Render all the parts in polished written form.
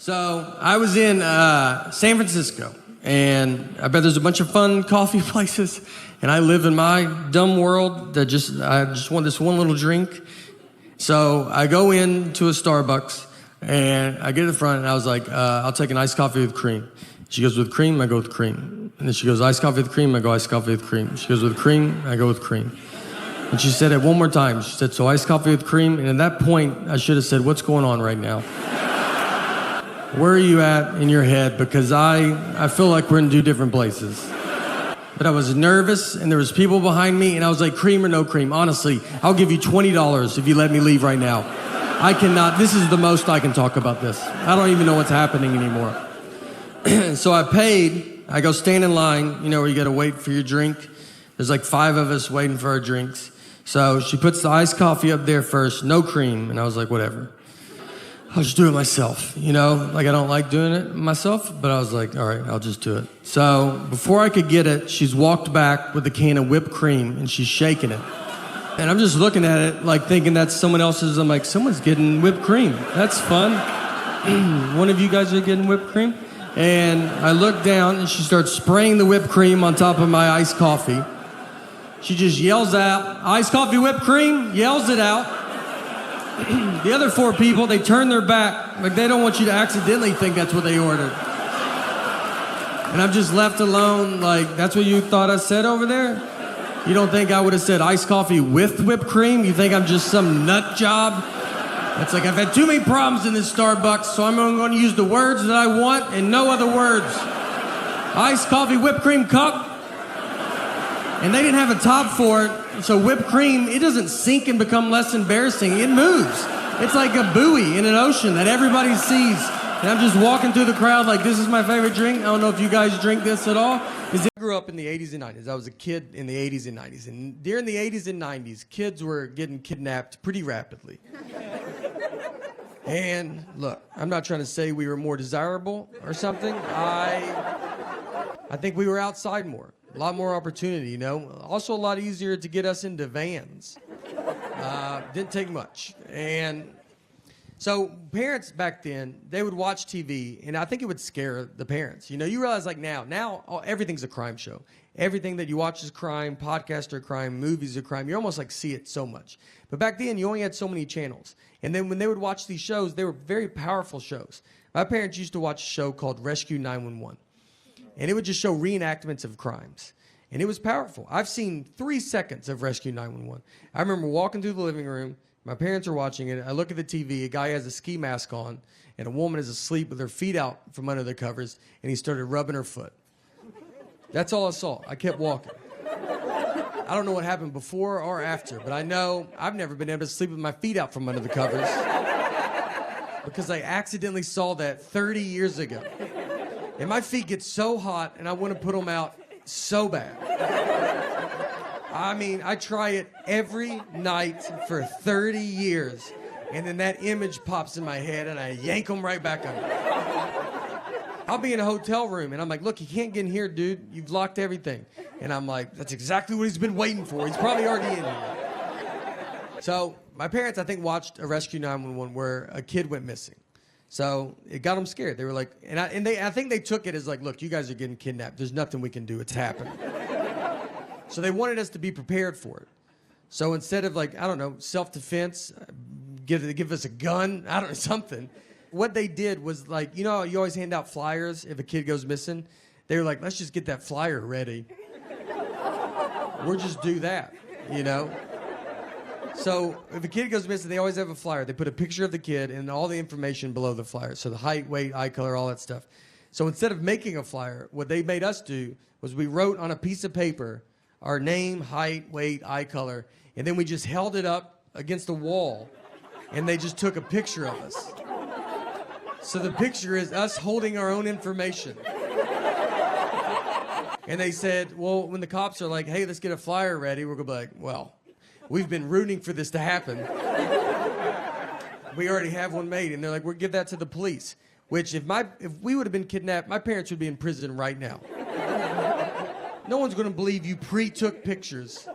So I was in San Francisco, and I bet there's a bunch of fun coffee places, and I live in my dumb world that I just want this one little drink. So I go into a Starbucks, and I get to the front, and I was like, I'll take an iced coffee with cream. She goes, with cream? I go with cream. And then she goes, iced coffee with cream? I go, iced coffee with cream. She goes, with cream? I go with cream. And she said it one more time. She said, so iced coffee with cream? And at that point, I should have said, what's going on right now? Where are you at in your head? Because I feel like we're in two different places. But I was nervous, and there was people behind me, and I was like, cream or no cream? Honestly, I'll give you $20 if you let me leave right now. I cannot, this is the most I can talk about this. I don't even know what's happening anymore. So I paid, I go stand in line, you know, where you gotta wait for your drink. There's like 5 of us waiting for our drinks. So she puts the iced coffee up there first, no cream, and I was like, whatever. I'll just do it myself, you know? Like, I don't like doing it myself, but I was like, all right, I'll just do it. So before I could get it, she's walked back with a can of whipped cream, and she's shaking it. And I'm just looking at it, like, thinking that's someone else's. I'm like, someone's getting whipped cream. That's fun. One of you guys are getting whipped cream? And I look down, and she starts spraying the whipped cream on top of my iced coffee. She just yells out, iced coffee, whipped cream, yells it out. The other 4 people, they turn their back, like they don't want you to accidentally think that's what they ordered. And I'm just left alone, like, that's what you thought I said over there? You don't think I would have said iced coffee with whipped cream? You think I'm just some nut job? It's like, I've had too many problems in this Starbucks, so I'm going to use the words that I want and no other words. Iced coffee, whipped cream cup. And they didn't have a top for it, so whipped cream, it doesn't sink and become less embarrassing. It moves. It's like a buoy in an ocean that everybody sees. And I'm just walking through the crowd like, this is my favorite drink. I don't know if you guys drink this at all. I grew up in the 80s and 90s. I was a kid in the 80s and 90s. And during the 80s and 90s, kids were getting kidnapped pretty rapidly. And look, I'm not trying to say we were more desirable or something. I think we were outside more. A lot more opportunity, you know. Also a lot easier to get us into vans. Didn't take much. And so parents back then, they would watch TV, and I think it would scare the parents. You know, you realize like now everything's a crime show. Everything that you watch is crime, podcasts are crime, movies are crime. You almost like see it so much. But back then, you only had so many channels. And then when they would watch these shows, they were very powerful shows. My parents used to watch a show called Rescue 911. And it would just show reenactments of crimes. And it was powerful. I've seen 3 seconds of Rescue 911. I remember walking through the living room. My parents are watching it. I look at the TV. A guy has a ski mask on, and a woman is asleep with her feet out from under the covers, and he started rubbing her foot. That's all I saw. I kept walking. I don't know what happened before or after, but I know I've never been able to sleep with my feet out from under the covers because I accidentally saw that 30 years ago. And my feet get so hot, and I want to put them out so bad. I mean, I try it every night for 30 years, and then that image pops in my head, and I yank them right back up. I'll be in a hotel room, and I'm like, look, you can't get in here, dude. You've locked everything. And I'm like, that's exactly what he's been waiting for. He's probably already in here. So my parents, I think, watched a Rescue 911 where a kid went missing. So it got them scared. They were like, I think they took it as like, look, you guys are getting kidnapped. There's nothing we can do. It's happening. So they wanted us to be prepared for it. So instead of like, I don't know, self-defense, give us a gun, I don't know, something. What they did was like, you know, you always hand out flyers if a kid goes missing. They were like, let's just get that flyer ready. We'll just do that, you know? So if a kid goes missing, they always have a flyer. They put a picture of the kid and all the information below the flyer. So the height, weight, eye color, all that stuff. So instead of making a flyer, what they made us do was we wrote on a piece of paper our name, height, weight, eye color, and then we just held it up against the wall, and they just took a picture of us. So the picture is us holding our own information. And they said, well, when the cops are like, hey, let's get a flyer ready, we're going to be like, well, we've been rooting for this to happen. We already have one made. And they're like, we'll give that to the police. Which, if we would have been kidnapped, my parents would be in prison right now. No one's going to believe you pre-took pictures.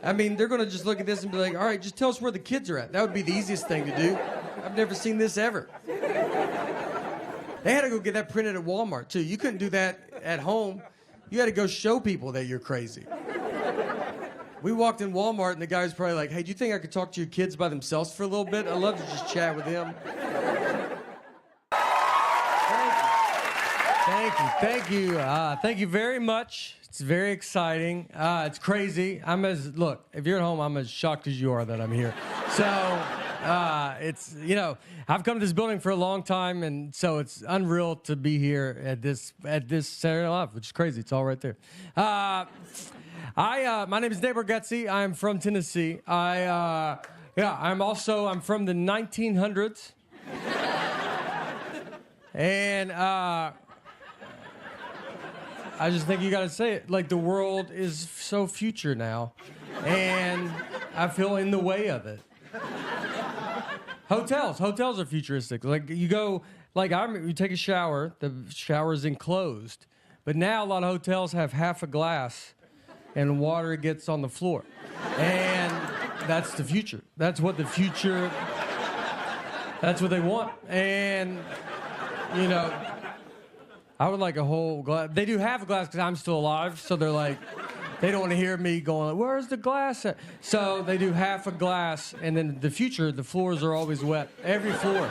I mean, they're going to just look at this and be like, all right, just tell us where the kids are at. That would be the easiest thing to do. I've never seen this ever. They had to go get that printed at Walmart, too. You couldn't do that at home. You had to go show people that you're crazy. We walked in Walmart, and the guy was probably like, hey, do you think I could talk to your kids by themselves for a little bit? I'd love to just chat with them. Thank you. Thank you very much. It's very exciting. It's crazy. Look, if you're at home, I'm as shocked as you are that I'm here. So, it's, I've come to this building for a long time, and so it's unreal to be here at this Saturday Night Live, which is crazy. It's all right there. My name is Bargatze. I'm from Tennessee. I'm from the 1900s. And, I just think you gotta say it. Like, the world is so future now, and I feel in the way of it. Hotels are futuristic. Like, you go, you take a shower, the shower is enclosed, but now a lot of hotels have half a glass, and water gets on the floor, and that's the future. That's what the future. That's what they want, and I would like a whole glass. They do half a glass because I'm still alive, so they're like, they don't want to hear me going, where's the glass at? So they do half a glass, and then the future, the floors are always wet. Every floor.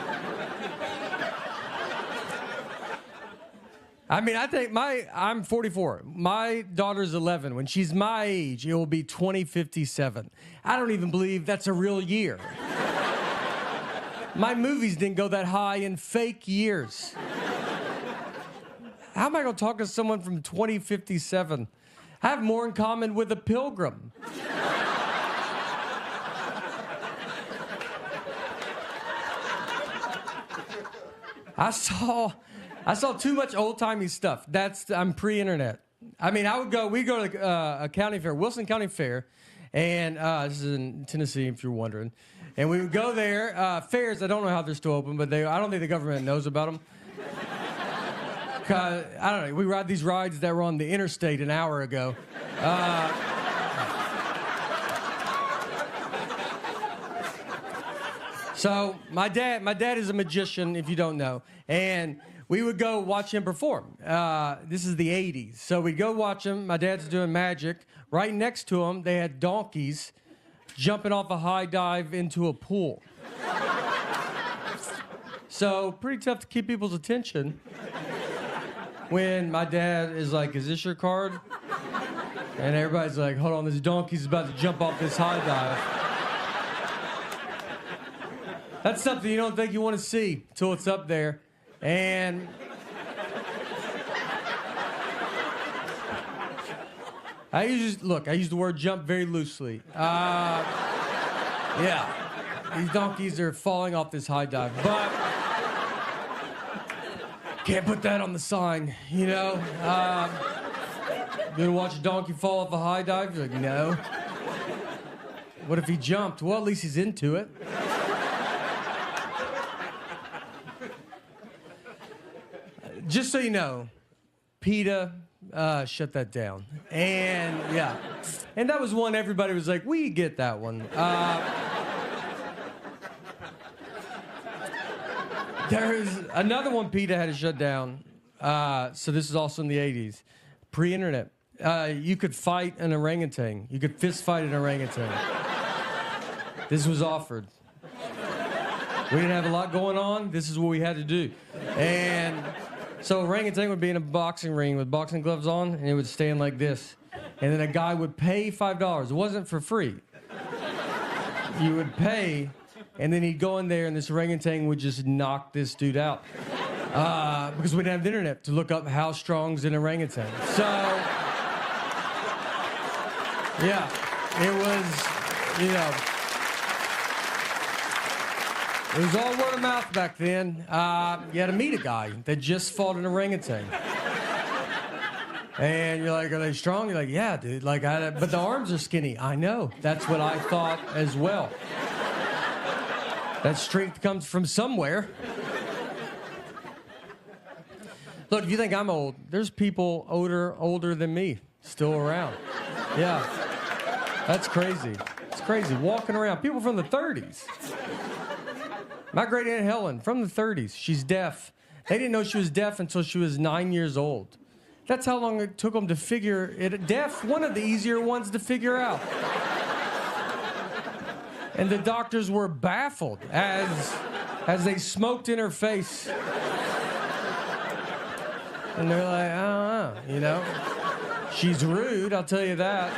I mean, I'm 44. My daughter's 11. When she's my age, it will be 2057. I don't even believe that's a real year. My movies didn't go that high in fake years. How am I going to talk to someone from 2057? I have more in common with a pilgrim. I saw too much old-timey stuff. I'm pre-internet. I mean, we go to a county fair, Wilson County Fair, and this is in Tennessee, if you're wondering. And we would go there. Fairs, I don't know how they're still open, but I don't think the government knows about them. I don't know. We ride these rides that were on the interstate an hour ago. So my dad is a magician, if you don't know, and we would go watch him perform. This is the 80s. So we'd go watch him. My dad's doing magic. Right next to him, they had donkeys jumping off a high dive into a pool. So pretty tough to keep people's attention. When my dad is like, is this your card? And everybody's like, hold on, this donkey's about to jump off this high dive. That's something you don't think you want to see till it's up there. And I use the word jump very loosely. Yeah, these donkeys are falling off this high dive, but can't put that on the sign, You gonna watch a donkey fall off a high dive? You're like, no. What if he jumped? Well, at least he's into it. Just so you know, PETA shut that down. And, yeah. And that was one everybody was like, we get that one. There's another one PETA had to shut down. So this is also in the 80s. Pre-internet. You could fight an orangutan. You could fist fight an orangutan. This was offered. We didn't have a lot going on. This is what we had to do. And so orangutan would be in a boxing ring with boxing gloves on, and it would stand like this. And then a guy would pay $5. It wasn't for free. You would pay, and then he'd go in there, and this orangutan would just knock this dude out. Because we didn't have the internet to look up how strong's an orangutan. So, yeah, it was, it was all word of mouth back then. You had to meet a guy that just fought an orangutan. And you're like, are they strong? You're like, yeah, dude. But the arms are skinny. I know. That's what I thought as well. That strength comes from somewhere. Look, if you think I'm old, there's people older than me still around. Yeah. That's crazy. It's crazy. Walking around. People from the 30s. My great Aunt Helen, from the 30s. She's deaf. They didn't know she was deaf until she was 9 years old. That's how long it took them to figure it. Deaf, one of the easier ones to figure out. And the doctors were baffled as they smoked in her face. And they're like, I don't know, you know? She's rude, I'll tell you that.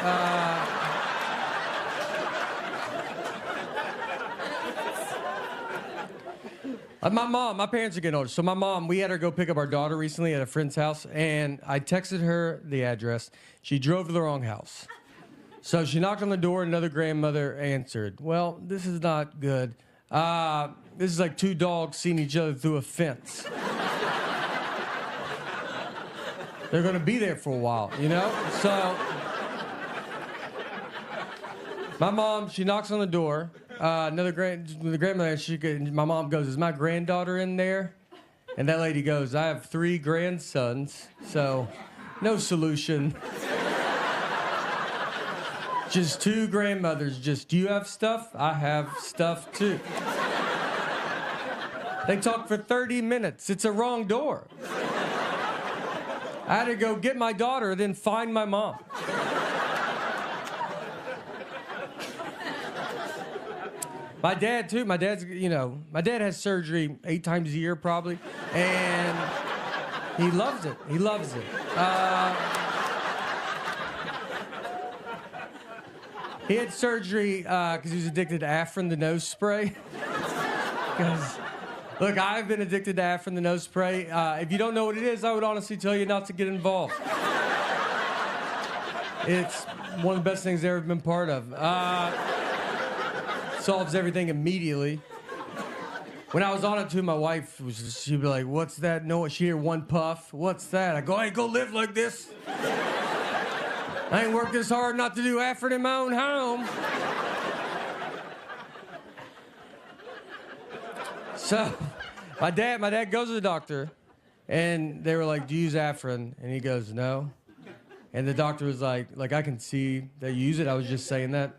My parents are getting older. So my mom, we had her go pick up our daughter recently at a friend's house, and I texted her the address. She drove to the wrong house. So she knocked on the door, another grandmother answered. Well, this is not good. This is like two dogs seeing each other through a fence. They're gonna be there for a while, you know? So my mom, she knocks on the door. The grandmother, my mom goes, is my granddaughter in there? And that lady goes, I have 3 grandsons, so no solution. Just 2 grandmothers, just, do you have stuff? I have stuff too. They talked for 30 minutes. It's a wrong door. I had to go get my daughter, then find my mom. My dad, too. My dad's, my dad has surgery 8 times a year, probably. And he loves it. He loves it. He had surgery because he was addicted to Afrin, the nose spray. Look, I've been addicted to Afrin, the nose spray. If you don't know what it is, I would honestly tell you not to get involved. It's one of the best things I've ever been part of. Solves everything immediately. When I was on it too, my wife she'd be like, what's that? No, she'd hear one puff. What's that? I go, I ain't gonna live like this. I ain't worked this hard not to do Afrin in my own home. So, my dad goes to the doctor, and they were like, do you use Afrin? And he goes, no. And the doctor was like, I can see that you use it. I was just saying that.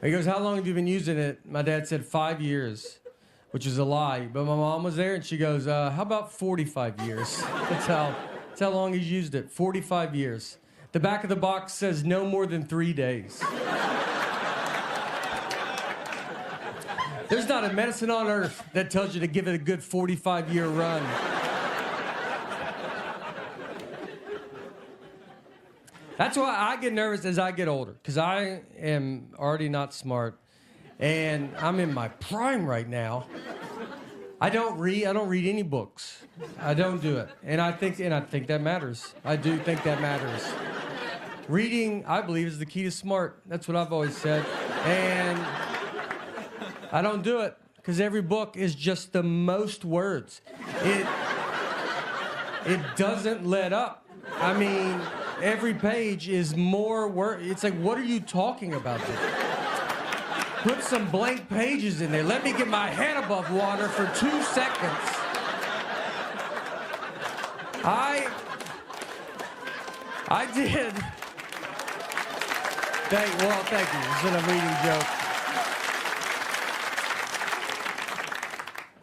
He goes, how long have you been using it? My dad said 5 years, which is a lie. But my mom was there, and she goes, how about 45 years? That's how long he's used it, 45 years. The back of the box says no more than 3 days. There's not a medicine on earth that tells you to give it a good 45-year run. That's why I get nervous as I get older, because I am already not smart, and I'm in my prime right now. I don't read any books. I don't do it. And I think that matters. I do think that matters. Reading, I believe, is the key to smart. That's what I've always said. And I don't do it because every book is just the most words. It doesn't let up. I mean, every page is more words. It's like, what are you talking about there? Put some blank pages in there. Let me get my head above water for 2 seconds. I did. Thank you. It's been a reading joke.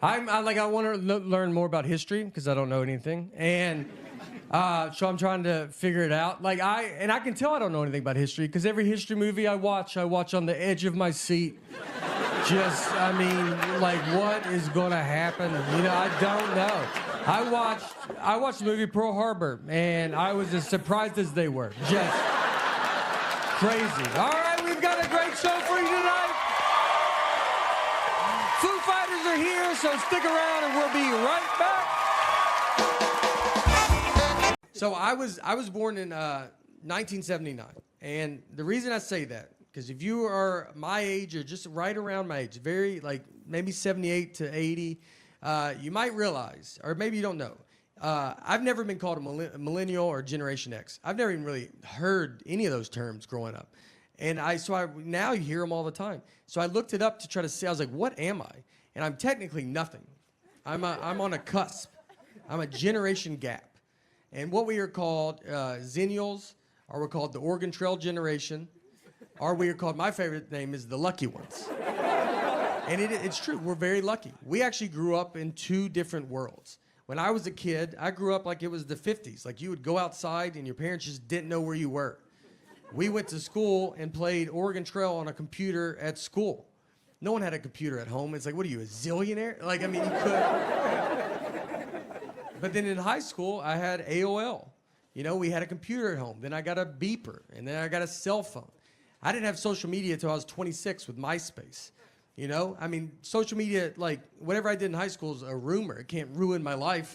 I want to learn more about history because I don't know anything, and so I'm trying to figure it out. I can tell I don't know anything about history because every history movie I watch on the edge of my seat. What is going to happen? I don't know. I watched the movie Pearl Harbor, and I was as surprised as they were. Just crazy. All right, we've got a great show for you tonight. Foo Fighters are here, so stick around and we'll be right back. So I was born in 1979, and the reason I say that, because if you are my age or just right around my age, maybe 78 to 80, you might realize, or maybe you don't know, I've never been called a millennial or Generation X. I've never even really heard any of those terms growing up. And now you hear them all the time. So I looked it up to try to see, I was like, what am I? And I'm technically nothing. I'm on a cusp. I'm a generation gap. And what we are called Zennials, or we're called the Oregon Trail generation, or we are called, my favorite name is the Lucky Ones. And it's true. We're very lucky. We actually grew up in two different worlds. When I was a kid, I grew up like it was the 50s. Like you would go outside and your parents just didn't know where you were. We went to school and played Oregon Trail on a computer at school. No one had a computer at home. It's like, what are you, a zillionaire? Like, I mean, you could. But then in high school, I had AOL. You know, we had a computer at home. Then I got a beeper, and then I got a cell phone. I didn't have social media until I was 26 with MySpace. You know, I mean, social media, like, whatever I did in high school is a rumor. It can't ruin my life.